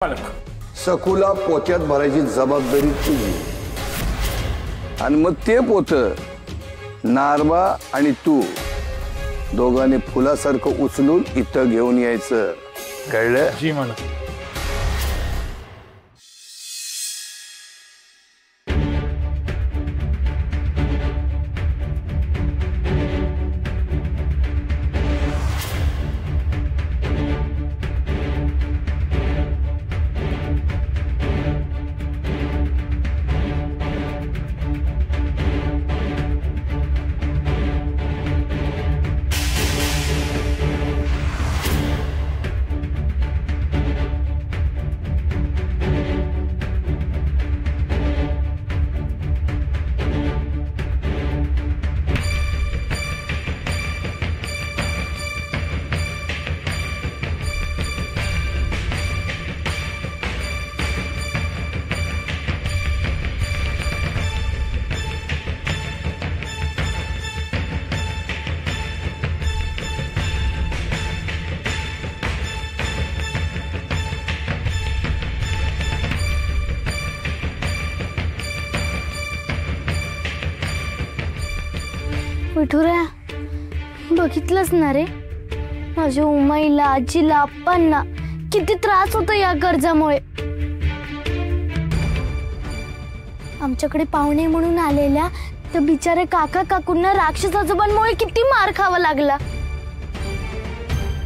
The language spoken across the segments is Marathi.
सखूला पोत्यात भरायची जबाबदारी तुझी, आणि मग ते पोत नारबा आणि तू दोघांनी फुलासारखं उचलून इथं घेऊन यायचं, कळलं? जी मालक. विठुऱ्या, बघितलंच ना रे, माझ्या उमाईला, आजीला, आप्पांना किती त्रास होतो या कर्जामुळे. आमच्याकडे पाहुणे म्हणून आलेल्या त्या बिचारे काका काकूंना राक्षस आजोबांमुळे किती मार खावा लागला.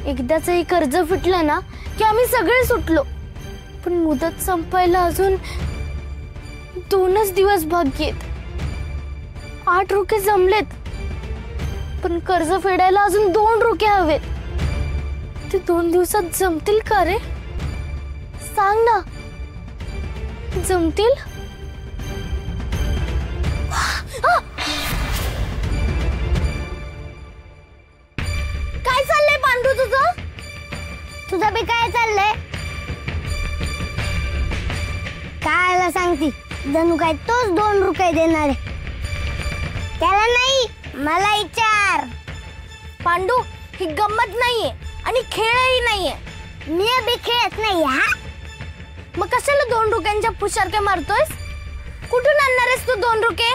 एकदाच हे कर्ज फिटलं ना की आम्ही सगळे सुटलो, पण मुदत संपायला अजून 2च दिवस बाकी आहेत. 8 रुपये जमलेत, पण कर्ज फेडायला अजून 2 रुपये हवेत. ते 2 दिवसात जमतील का रे? सांग ना, जमतील? काय चाललंय पांडू तुझं? तुझं बी काय चाललंय? कायला सांगती, जणू काय तोच 2 रुपये देणार आहे. त्याला नाही, मला विचार. पांडू, ही गंमत नाहीये आणि खेळही नाहीये. मी बी खेळत नाही. हा, मग कशाला 2 रुपयांच्या फुशारक्या मारतोयस? कुठून आणणार आहेस तू 2 रुपये?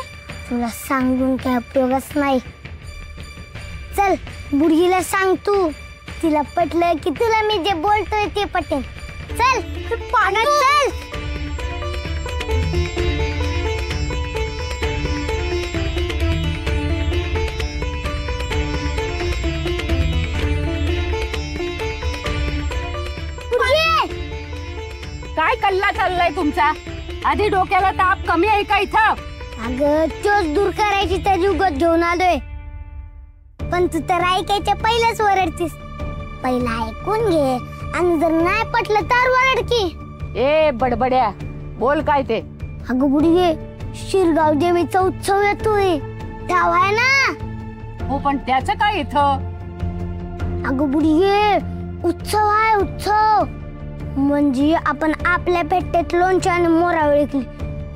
तुला सांगून काय उपयोगच नाही. चल, बुडगीला सांग तू. तिला पटलं की तुला मी जे बोलतोय ते पटेल. चल पांडू, चल. काय कल्ला चाललाय तुमचा? आधी डोक्याला ताप कमी आहे का इथं? अगं, तोच दूर करायची त्याची उगत घेऊन आलोय. पण तू तर ऐकायच्या पहिलेच वरडतीस. पहिला ऐकून घे, आणि जर नाही पटलं तर वरड की. ए बडबड्या, बोल काय ते? अगं बुडगे, शिरगाव देवीचा उत्सव येतोय, ठाव आहे ना? हो, पण त्याचं काय इथं? अगं बुडगे, उत्सव आहे उत्सव. म्हणजे आपण आपल्या पेट्यात लोणची आणि मोरा विकली,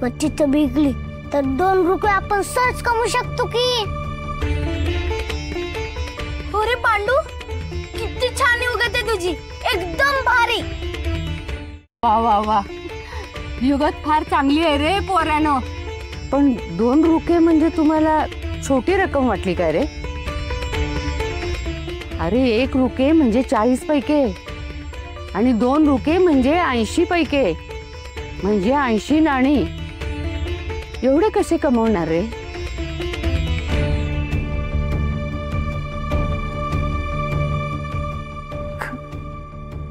मग तिथं विकली तर 2 रुपये आपण सहज कमवू शकतो की. हो रे पांडू, किती छान युगत आहे तुझी, एकदम भारी. वा वा वा, युगत फार चांगली आहे रे पोरानो. पण 2 रुपये म्हणजे तुम्हाला छोटी रक्कम वाटली काय रे? अरे 1 रुपये म्हणजे 40 पैके, आणि 2 रुपये म्हणजे 80 पैके, म्हणजे 80 नाणी. एवढे कसे कमवणार रे?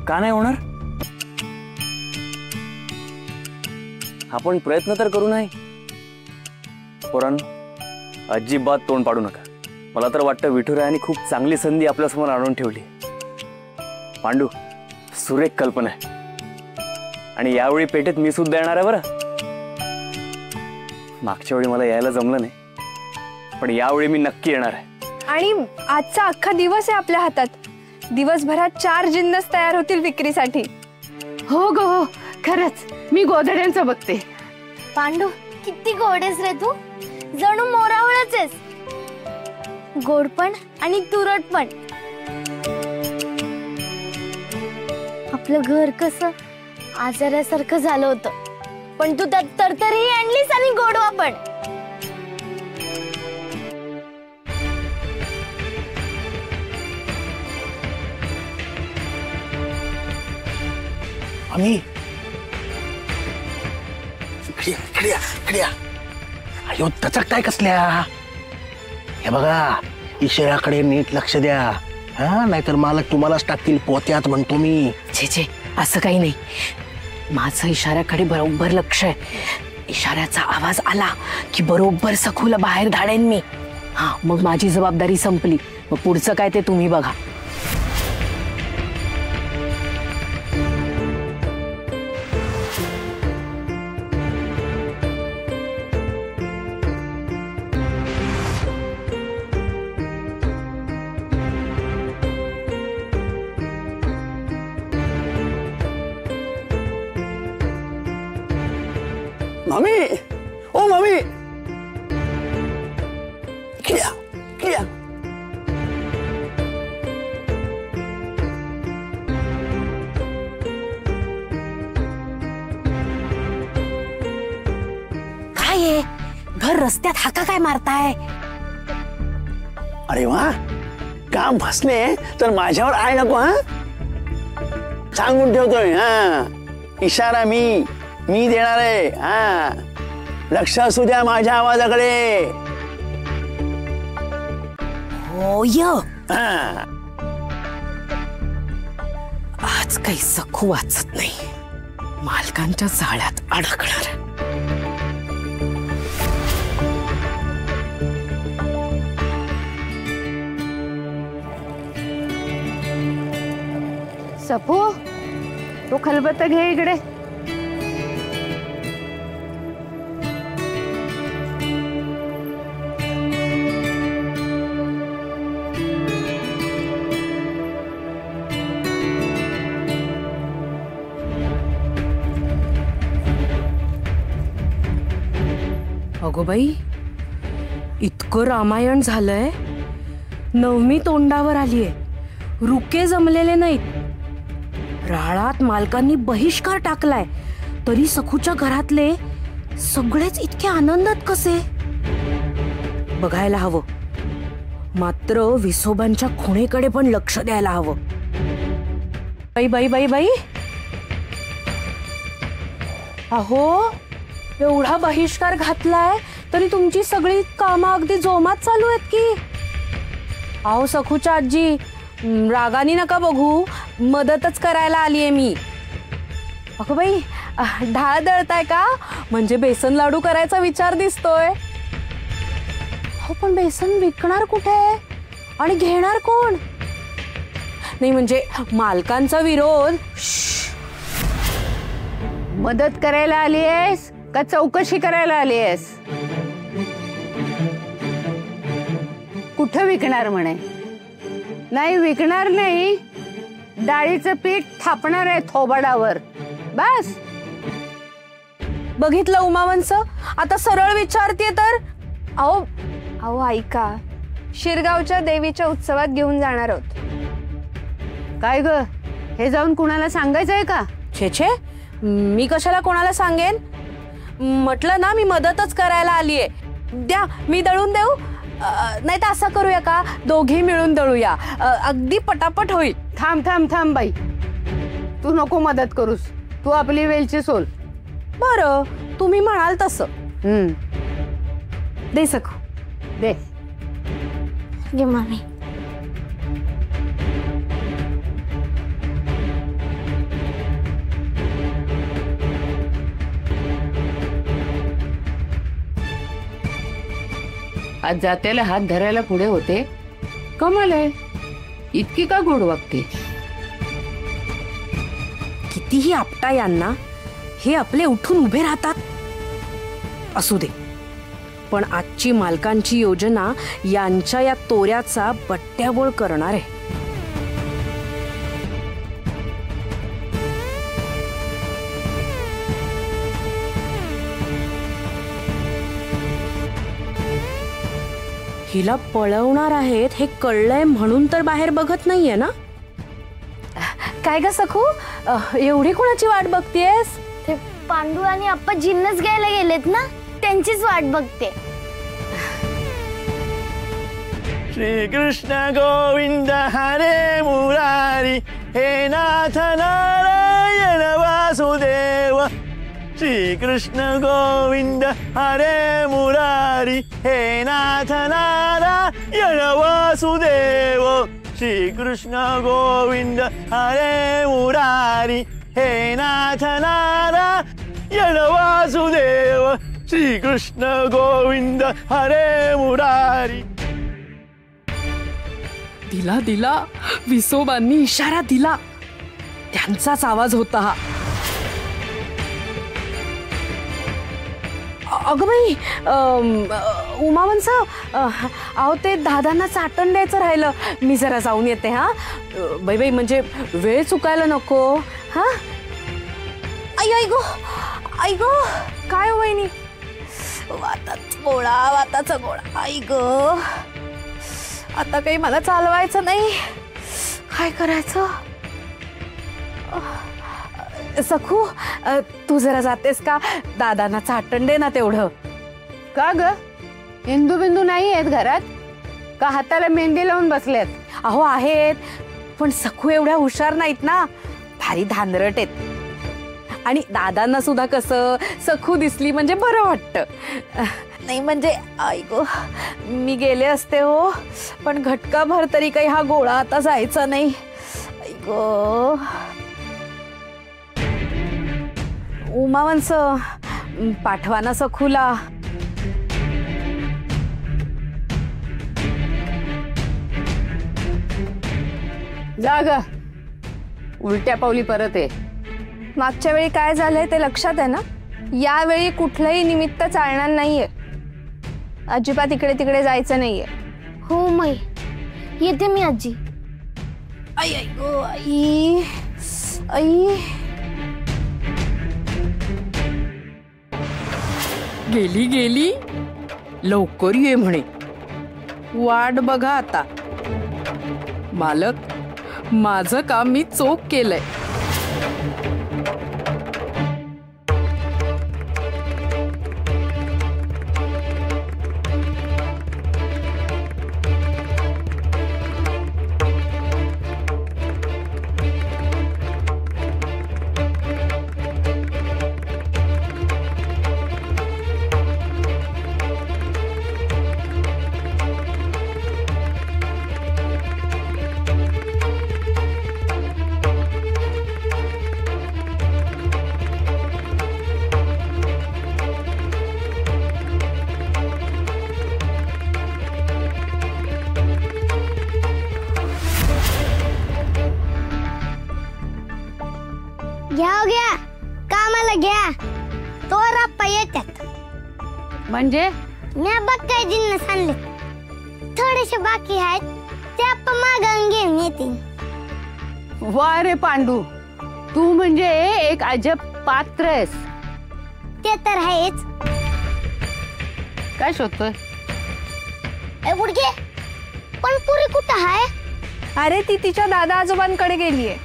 का नाही होणार? आपण प्रयत्न तर करू नाही. पोरांनो, अजिबात तोंड पाडू नका. मला तर वाटतं विठुरायाने खूप चांगली संधी आपल्यासमोर आणून ठेवली. पांडू, सुरेख कल्पना आहे, आणि यावेळी पेठेत मी सुद्धा येणार आहे बरं. मागच्या वेळी मला यायला जमलं नाही, पण यावेळी मी नक्की येणार आहे. आणि आजचा अख्खा दिवस आहे आपल्या हातात. दिवसभरात 4 जिन्नस तयार होतील विक्रीसाठी. हो ग हो, खरंच मी गोधड्यांचं बघते. पांडू, किती गोड आहेस रे तू, जणू मोरावळच आहेस. गोड पण आणि तुरट पण. आपलं घर कसं आजारासारखं झालं होतं, पण तू त्यात तरतरी आणलीस आणि गोडवा पण. आम्ही इकडे अयो तचकताय कसल्या. हे बघा इशाऱ्याकडे नीट लक्ष द्या, हा नाहीतर मालक तुम्हालाच टाकतील पोत्यात म्हणतो मी. छे छे, असं काही नाही. माझं इशाऱ्याकडे बरोबर लक्ष आहे. इशाऱ्याचा आवाज आला की बरोबर सखूला बाहेर धाडेन मी. हा, मग माझी जबाबदारी संपली. मग पुढचं काय ते तुम्ही बघा. मामी, ओ मामी, किया किया. काय आहे? घर रस्त्यात हाका काय मारताय? अरे वा, काम फसले तर माझ्यावर आहे नको. हा, सांगून ठेवतोय. हा, इशारा मी देणार आहे. हा, लक्ष असू द्या माझ्या आवाजाकडे. होय, हा, आज काही सखू वाचत नाही. मालकांच्या जाळ्यात अडकणार. सपू, तो खलबत्ता घे इकडे. अगो बाई, इतकं रामायण झालंय. नवमी तोंडावर आलीये. रुके जमलेले नाहीत. राळात मालकांनी बहिष्कार टाकलाय, तरी सखूच्या घरातले सगळेच इतके आनंदात कसे? बघायला हवं. मात्र विसोबांच्या खुणेकडे पण लक्ष द्यायला हवं. बाई बाई बाई बाई, अहो, एवढा बहिष्कार घातलाय तरी तुमची सगळी कामं अगदी जोमात चालू आहेत की. अहो सखूच्या आजी, रागानी नका बघू, मदतच करायला आलीये मी. अगं बाई, डाळ दळताय का? म्हणजे बेसन लाडू करायचा विचार दिसतोय. हो, पण बेसन विकणार कुठे आणि घेणार कोण? नाही म्हणजे मालकांचा विरोध. मदत करायला आलीयस का चौकशी करायला आलीयस? कुठं विकणार म्हणे? नाही विकणार नाही, डाळीचं पीठ थापणार आहे थोबाडावर. बस. बघितलं उमावंच, आता सरळ विचारते तर. अहो अहो ऐका, शिरगावच्या देवीच्या उत्सवात घेऊन जाणार आहोत. काय ग, हे जाऊन कुणाला सांगायचंय का? छे छे, मी कशाला कोणाला सांगेन? म्हटलं ना, मी मदतच करायला आलीये. द्या, मी दळून देऊ. नाही तर असं करूया का, दोघी मिळून दळूया. अगदी पटापट होईल. थांब थांब थांब बाई, तू नको मदत करूस. तू आपली वेलची सोल. बरं, तुम्ही म्हणाल तसं. दे सखू, दे. घे मामी. आज जात्याला हात धरायला पुढे होते. कमाल आहे, इतकी का गोड वागते? कितीही आपटा यांना, हे आपले उठून उभे राहतात. असू दे, पण आजची मालकांची योजना यांच्या या तोऱ्याचा बट्ट्याबोळ करणार आहे. हिला पळवणार आहेत हे कळलंय म्हणून तर बाहेर बघत नाहीये ना. काय ग सखू, एवढी कोणाची वाट बघतेस? ते पांडू आणि आप्पा जिन्नस घ्यायला गेलेत ना, त्यांचीच वाट बघते. श्री कृष्ण गोविंद हरे मुरारी हे नाथ नारायण वासुदेव. श्री कृष्ण गोविंद हरे मुरारी हे नाथ नारायण वासुदेव. श्री कृष्ण गोविंद हरे मुरारी हे नाथ नारायण वासुदेव. श्री कृष्ण गोविंद हरे मुरारी. दिला दिला, विसोबांनी इशारा दिला, त्यांचाच आवाज होता हा. अगं बाई, उमावंस, अहो ते दादांना चाटण द्यायचं राहिलं, मी जरा जाऊन येते. हा बाई बाई, म्हणजे वेळ चुकायला नको. हा आई आई गो, आई गो. काय हो वहिनी? वाताचा गोळा, वाताचा गोळा. आई ग, आता काही मला चालवायचं नाही, काय करायचं? सखू, तू जरा जातेस का? दादांना चाटण दे ना तेवढं. का ग, इंदू बिंदू नाही आहेत घरात का? हाताला मेहंदी लावून बसल्यात? अहो आहेत, पण सखू एवढ्या हुशार नाहीत ना, भारी धांदरट आहेत. आणि दादांना सुद्धा कसं सखू दिसली म्हणजे बरं वाटतं. नाही म्हणजे आई गो, मी गेले असते हो, पण घटका भर तरी काही हा गोळा आता जायचा नाही. आई गो. उमावंस, पाठवा ना सखूला. जा ग, उलट्या पावली परत आहे. मागच्या वेळी काय झालंय ते लक्षात आहे ना? यावेळी कुठलंही निमित्त चालणार नाहीये. अजिबात इकडे तिकडे जायचं नाहीये. हो मै, येते मी आजी. आई आई गो, आई आई. गेली गेली, लवकर ये म्हणे. वाट बघा आता. मालक, माझं काम मी चोख केलंय. घ्या कामाला घ्या, तोवर आप्पा येतात. म्हणजे मी बघ काय जिन्नस आणले, थोडेसे बाकी आहेत ते आप्पा मागून घेऊन येतील. वा रे पांडू, तू म्हणजे एक अजब पात्र आहेस. ते तर आहेच. काय शोधतोय? गुडघे, पण पुरी कुठं आहे? अरे ती तिच्या दादा आजोबांकडे गेलीये.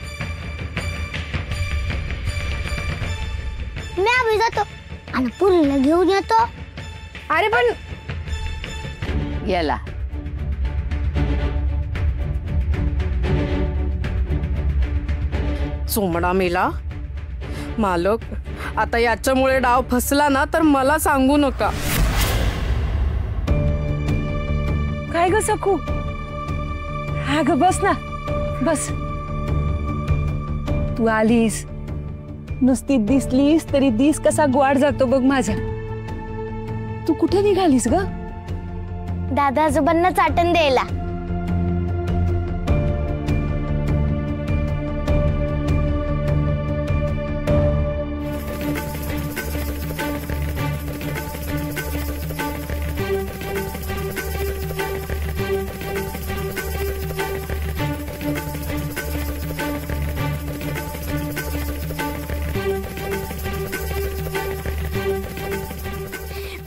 मी आम्ही जातो आणि पुरीला घेऊन येतो. अरे पण याला चोमडा मेला. मालक, आता याच्यामुळे डाव फसला ना तर मला सांगू नका. काय ग सखू? हा ग, बस ना, बस. तू आलीस, नुसती दिसलीस तरी दिस कसा ग्वाड जातो बघ माझा. तू कुठे निघालीस ग? दादा आजोबांना चाटण द्यायला.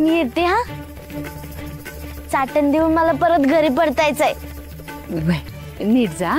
मी येते हा. चाटण देऊन मला परत घरी परतायचंय. नीट जा.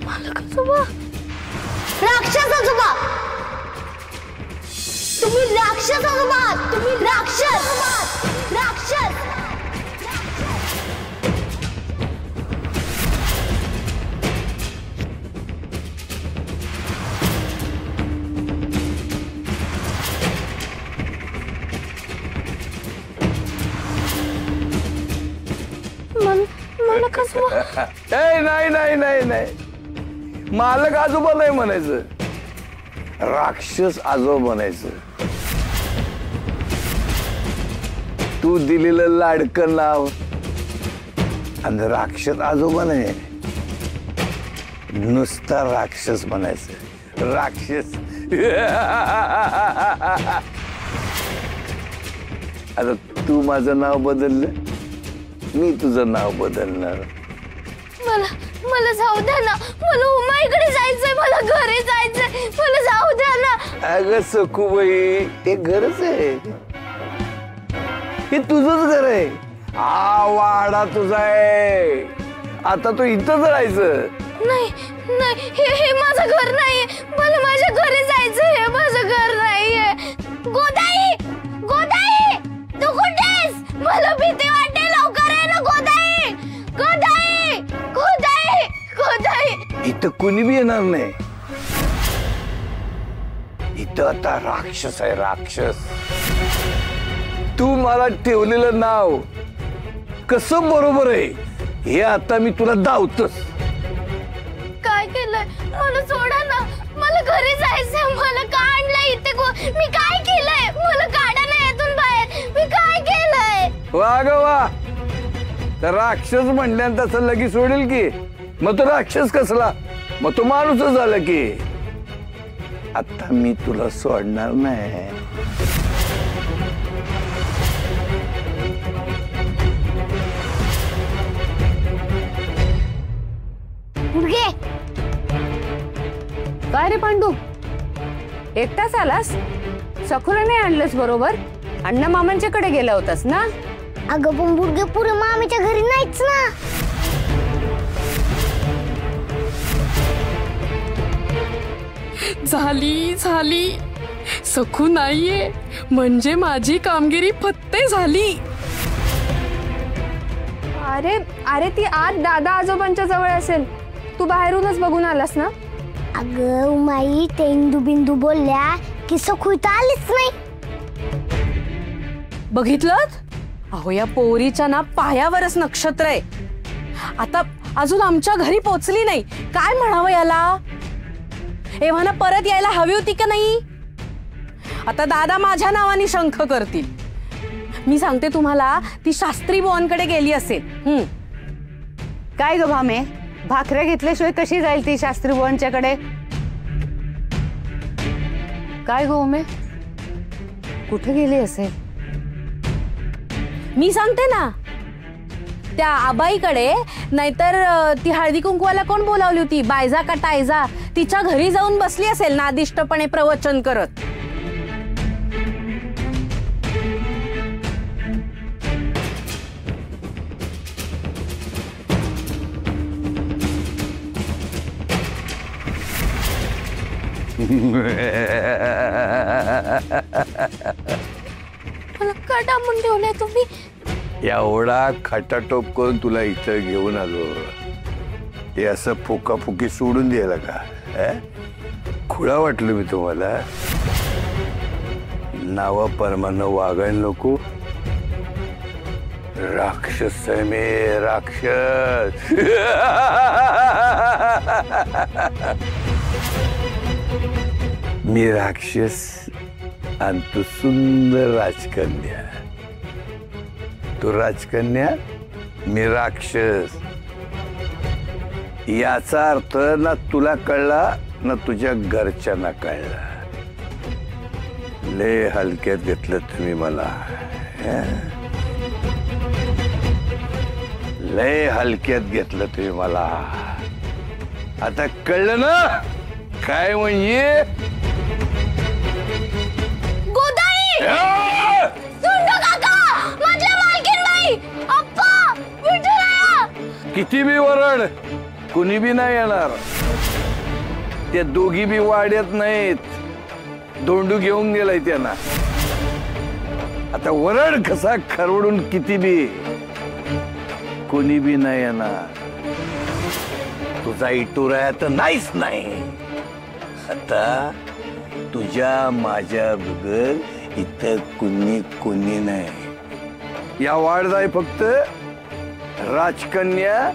मालक आजोबा, राक्षस आजोबा, तुम्ही राक्षस आजोबा, तुम्ही राक्षस, राक्षस. मालक आजोबा नाही नाही नाही नाही, मालक आजोबा नाही म्हणायचं, राक्षस आजोबा म्हणायचं. तू दिलेलं लाडकं नाव आणि राक्षस आजोबा नाही, नुसता राक्षस म्हणायचं, राक्षस. आता तू माझं नाव बदललं, मी तुझं नाव बदलणार. मला जाऊ द्या ना, मला उमाईकडे जायचंय, मला घरी जायचंय, मला जाऊ द्या ना. अगं सखूबाई, ते घरच आहे, हे तुझंच घर आहे, हा वाडा तुझा आहे, आता तू इथंच राहायचं. नाही नाही, हे माझं घर नाहीये, मला माझ्या घरी जायचंय, हे माझं घर नाहीये. गोदाई, गोदाई, तू कुठेस? मला भीती वाटते, लवकर ये ना गोदाई, गोदाई, गोदाई, गोदाई. इथं कुणी बी येणार नाही, इथं आता राक्षस आहे, राक्षस. तू मला ठेवलेलं नाव कसं बरोबर आहे हे आता मी तुला दावतोस. काय केलंय? मला सोडा ना, मला घरी जायचंय, मला का आणलंय इथे? मी काय केलंय? मला काढा ना यातून बाहेर, मी काय केलंय? वा ग वा, तर राक्षस म्हणल्यानंतर तसं लगेच सोडेल की, मग तो राक्षस कसला, मग तो माणूसच झाला की. आता मी तुला सोडणार नाही. काय रे पांडू, एकटाच आलास? सखूला नाही आणलंस बरोबर? अण्णा मामांच्याकडे गेला होतास ना? अगं पण बुडगे पुरे मामीच्या घरी नाहीच ना. झाली झाली, सखू नाहीये म्हणजे माझी कामगिरी फत्ते झाली. अरे अरे, ती आज दादा आजोबांच्या जवळ असेल, तू बाहेरूनच बघून आलास ना? अगं उमाई, ते इंदू बिंदू बोलल्या की सखू इथं आलीच नाही. बघितलं? अहो या पोरीच्या ना पायावरच नक्षत्र आहे. आता अजून आमच्या घरी पोचली नाही, काय म्हणावं याला? एव्हाना परत यायला हवी होती का नाही? आता दादा माझ्या नावाने शंख करतील. मी सांगते तुम्हाला, ती शास्त्री बुवांकडे गेली असेल. काय ग भामे, भाकऱ्या घेतल्याशिवाय कशी जाईल ती शास्त्री बुवांच्याकडे? काय ग उमे, कुठे गेली असेल? मी सांगते ना, त्या आबाईकडे, नाहीतर ती हळदी कुंकवाला कोण बोलावली होती, बायजा का टायजा, तिच्या घरी जाऊन बसली असेल नादिष्टपणे प्रवचन करत. मला का डांबून ठेवलंय तुम्ही? एवढा खटाटोप करून तुला इथं घेऊन आलो, हे असं फुकाफुकी सोडून द्यायला का? खुळा वाटलं मी तुम्हाला? नावा परमानं वागायला नको. राक्षस आहे मी, राक्षस. मी राक्षस आणि तू सुंदर राजकन्या. तू राजकन्या, मी राक्षस. याचा अर्थ ना तुला कळला ना तुझ्या घरच्यांना कळला. लय हलक्यात घेतलं तुम्ही मला, लय हलक्यात घेतलं तुम्ही मला. आता कळलं ना काय म्हणजे? गोदाई, सुंदर काका, मधल्या मालकीन बाई, अप्पा, विठुराया. किती बी वरड, कुणी बी नाही येणार. त्या दोघी बी वाड्यात नाहीत. दोंडू घेऊन गेलाय त्यांना. आता वरड कसा खरवडून किती बी कोणी बी नाही येणार. तुझा इटुरा तर नाहीच नाही. आता तुझ्या माझ्या बगर इथं कुणी नाही. या वाढ जाय फक्त राजकन्या